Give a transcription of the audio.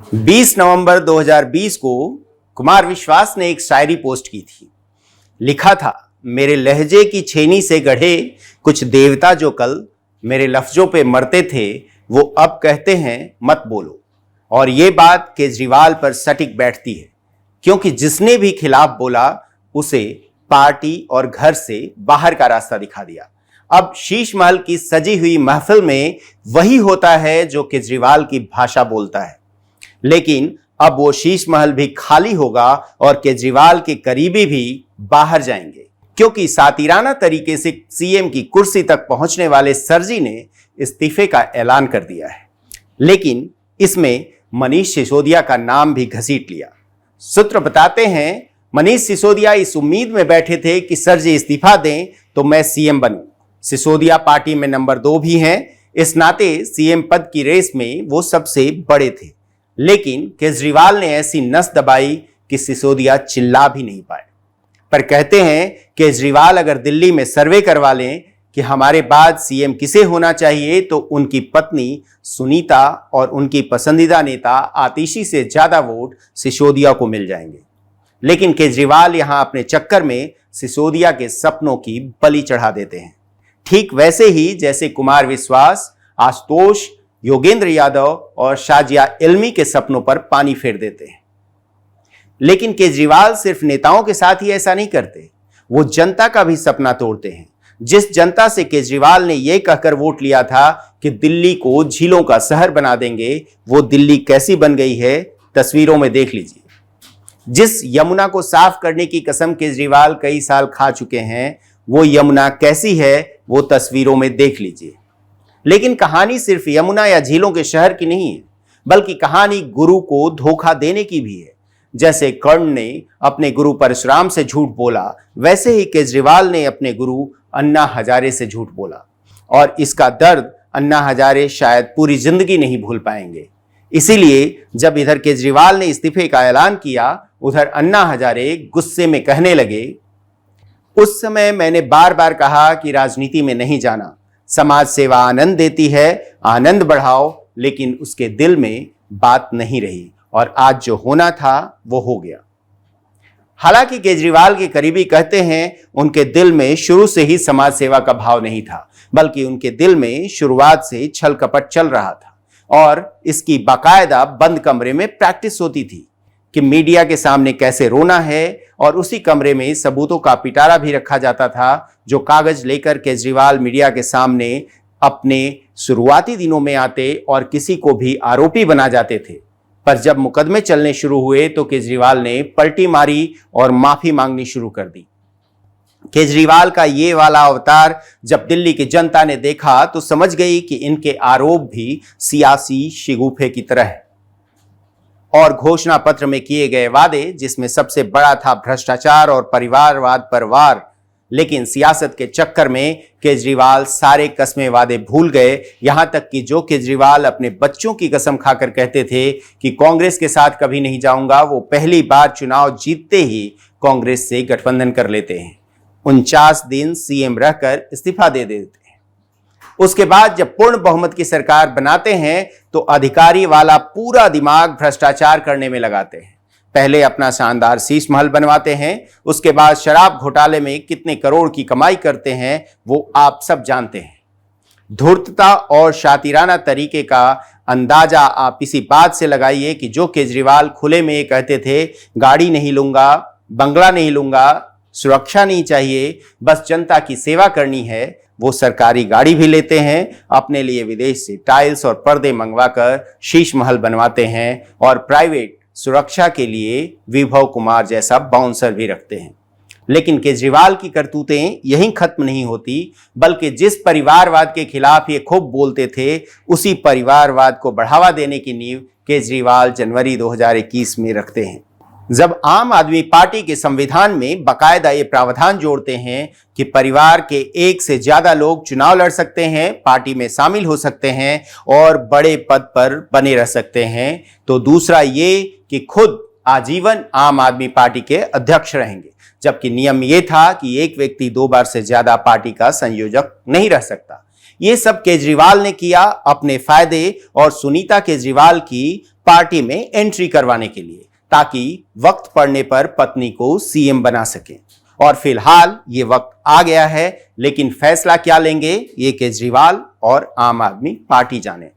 20 नवंबर 2020 को कुमार विश्वास ने एक शायरी पोस्ट की थी। लिखा था, मेरे लहजे की छेनी से गढ़े कुछ देवता जो कल मेरे लफ्जों पे मरते थे, वो अब कहते हैं मत बोलो। और ये बात केजरीवाल पर सटीक बैठती है, क्योंकि जिसने भी खिलाफ बोला उसे पार्टी और घर से बाहर का रास्ता दिखा दिया। अब शीश महल की सजी हुई महफिल में वही होता है जो केजरीवाल की भाषा बोलता है, लेकिन अब वो शीश महल भी खाली होगा और केजरीवाल के करीबी भी बाहर जाएंगे, क्योंकि सातिराना तरीके से सीएम की कुर्सी तक पहुंचने वाले सरजी ने इस्तीफे का ऐलान कर दिया है। लेकिन इसमें मनीष सिसोदिया का नाम भी घसीट लिया। सूत्र बताते हैं, मनीष सिसोदिया इस उम्मीद में बैठे थे कि सरजी इस्तीफा दें तो मैं सीएम बनूं। सिसोदिया पार्टी में नंबर 2 भी हैं, इस नाते सीएम पद की रेस में वो सबसे बड़े थे। लेकिन केजरीवाल ने ऐसी नस दबाई कि सिसोदिया चिल्ला भी नहीं पाए। पर कहते हैं, केजरीवाल अगर दिल्ली में सर्वे करवा लें कि हमारे बाद सीएम किसे होना चाहिए, तो उनकी पत्नी सुनीता और उनकी पसंदीदा नेता आतिशी से ज्यादा वोट सिसोदिया को मिल जाएंगे। लेकिन केजरीवाल यहां अपने चक्कर में सिसोदिया के सपनों की बलि चढ़ा देते हैं, ठीक वैसे ही जैसे कुमार विश्वास, आशुतोष, योगेंद्र यादव और शाजिया इल्मी के सपनों पर पानी फेर देते हैं। लेकिन केजरीवाल सिर्फ नेताओं के साथ ही ऐसा नहीं करते, वो जनता का भी सपना तोड़ते हैं। जिस जनता से केजरीवाल ने यह कहकर वोट लिया था कि दिल्ली को झीलों का शहर बना देंगे, वो दिल्ली कैसी बन गई है तस्वीरों में देख लीजिए। जिस यमुना को साफ करने की कसम केजरीवाल कई साल खा चुके हैं, वो यमुना कैसी है वो तस्वीरों में देख लीजिए। लेकिन कहानी सिर्फ यमुना या झीलों के शहर की नहीं है, बल्कि कहानी गुरु को धोखा देने की भी है। जैसे कर्ण ने अपने गुरु परशुराम से झूठ बोला, वैसे ही केजरीवाल ने अपने गुरु अन्ना हजारे से झूठ बोला, और इसका दर्द अन्ना हजारे शायद पूरी जिंदगी नहीं भूल पाएंगे। इसीलिए जब इधर केजरीवाल ने इस्तीफे का ऐलान किया, उधर अन्ना हजारे गुस्से में कहने लगे, उस समय मैंने बार बार कहा कि राजनीति में नहीं जाना, समाज सेवा आनंद देती है, आनंद बढ़ाओ, लेकिन उसके दिल में बात नहीं रही, और आज जो होना था वो हो गया। हालांकि केजरीवाल के करीबी कहते हैं, उनके दिल में शुरू से ही समाज सेवा का भाव नहीं था, बल्कि उनके दिल में शुरुआत से छल कपट चल रहा था, और इसकी बाकायदा बंद कमरे में प्रैक्टिस होती थी कि मीडिया के सामने कैसे रोना है, और उसी कमरे में सबूतों का पिटारा भी रखा जाता था, जो कागज लेकर केजरीवाल मीडिया के सामने अपने शुरुआती दिनों में आते और किसी को भी आरोपी बना जाते थे। पर जब मुकदमे चलने शुरू हुए तो केजरीवाल ने पलटी मारी और माफी मांगनी शुरू कर दी। केजरीवाल का ये वाला अवतार जब दिल्ली की जनता ने देखा तो समझ गई कि इनके आरोप भी सियासी शिगुफे की तरह है, और घोषणा पत्र में किए गए वादे, जिसमें सबसे बड़ा था भ्रष्टाचार और परिवारवाद पर वार, लेकिन सियासत के चक्कर में केजरीवाल सारे कस्मे वादे भूल गए। यहां तक कि जो केजरीवाल अपने बच्चों की कसम खाकर कहते थे कि कांग्रेस के साथ कभी नहीं जाऊंगा, वो पहली बार चुनाव जीतते ही कांग्रेस से गठबंधन कर लेते हैं। 49 दिन सीएम रहकर इस्तीफा दे देते हैं। उसके बाद जब पूर्ण बहुमत की सरकार बनाते हैं तो अधिकारी वाला पूरा दिमाग भ्रष्टाचार करने में लगाते हैं। पहले अपना शानदार शीश महल बनवाते हैं, उसके बाद शराब घोटाले में कितने करोड़ की कमाई करते हैं वो आप सब जानते हैं। धूर्तता और शातिराना तरीके का अंदाजा आप इसी बात से लगाइए कि जो केजरीवाल खुले में ये कहते थे, गाड़ी नहीं लूंगा, बंगला नहीं लूंगा, सुरक्षा नहीं चाहिए, बस जनता की सेवा करनी है, वो सरकारी गाड़ी भी लेते हैं, अपने लिए विदेश से टाइल्स और पर्दे मंगवाकर शीश महल बनवाते हैं, और प्राइवेट सुरक्षा के लिए विभव कुमार जैसा बाउंसर भी रखते हैं। लेकिन केजरीवाल की करतूतें यहीं खत्म नहीं होती, बल्कि जिस परिवारवाद के खिलाफ ये खूब बोलते थे, उसी परिवारवाद को बढ़ावा देने की नींव केजरीवाल जनवरी 2021 में रखते हैं, जब आम आदमी पार्टी के संविधान में बाकायदा ये प्रावधान जोड़ते हैं कि परिवार के एक से ज्यादा लोग चुनाव लड़ सकते हैं, पार्टी में शामिल हो सकते हैं और बड़े पद पर बने रह सकते हैं, तो दूसरा ये कि खुद आजीवन आम आदमी पार्टी के अध्यक्ष रहेंगे, जबकि नियम ये था कि एक व्यक्ति 2 बार से ज्यादा पार्टी का संयोजक नहीं रह सकता। ये सब केजरीवाल ने किया अपने फायदे और सुनीता केजरीवाल की पार्टी में एंट्री करवाने के लिए, ताकि वक्त पड़ने पर पत्नी को सीएम बना सके। और फिलहाल ये वक्त आ गया है, लेकिन फैसला क्या लेंगे ये केजरीवाल और आम आदमी पार्टी जाने।